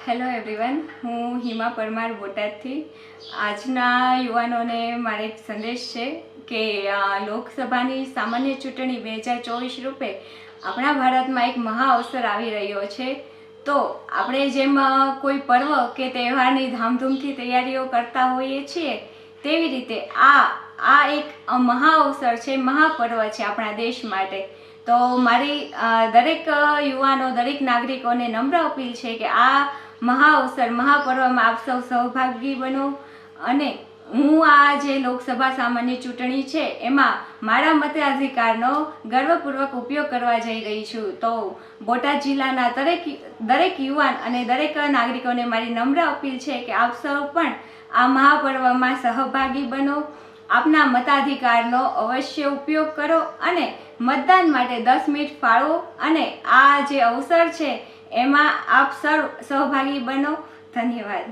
Hello everyone, હું હિમા પરમાર બોટાદથી. આજના યુવાનોને મારો એક સંદેશ છે કે લોકસભાની સામાન્ય ચૂંટણી 2024 રૂપે આપણા ભારતમાં એક મહા અવસર આવી રહ્યો છે. તો આપણે જેમ કોઈ પર્વ કે તહેવારની ધામધૂમથી તૈયારીઓ કરતા હોઈએ છીએ, તેવી રીતે આ એક મહા અવસર છે, મહાપર્વ છે આપણા દેશ માટે. તો મારી દરેક યુવાનો, દરેક નાગરિકોને નમ્ર અપીલ છે કે આ મહા અવસર, મહાપર્વમાં આપ સૌ સહભાગી બનો. અને હું આ જે લોકસભા સામાન્ય ચૂંટણી છે એમાં મારા મતાધિકારનો ગર્વપૂર્વક ઉપયોગ કરવા જઈ રહી છું. તો બોટાદ જિલ્લાના દરેક યુવાન અને દરેક નાગરિકોને મારી નમ્ર અપીલ છે કે આપ સૌ પણ આ મહાપર્વમાં સહભાગી બનો. આપના મતાધિકારનો અવશ્ય ઉપયોગ કરો અને મતદાન માટે 10 મિનિટ ફાળવો અને આ જે અવસર છે એમાં આપ સૌ સહભાગી બનો. ધન્યવાદ.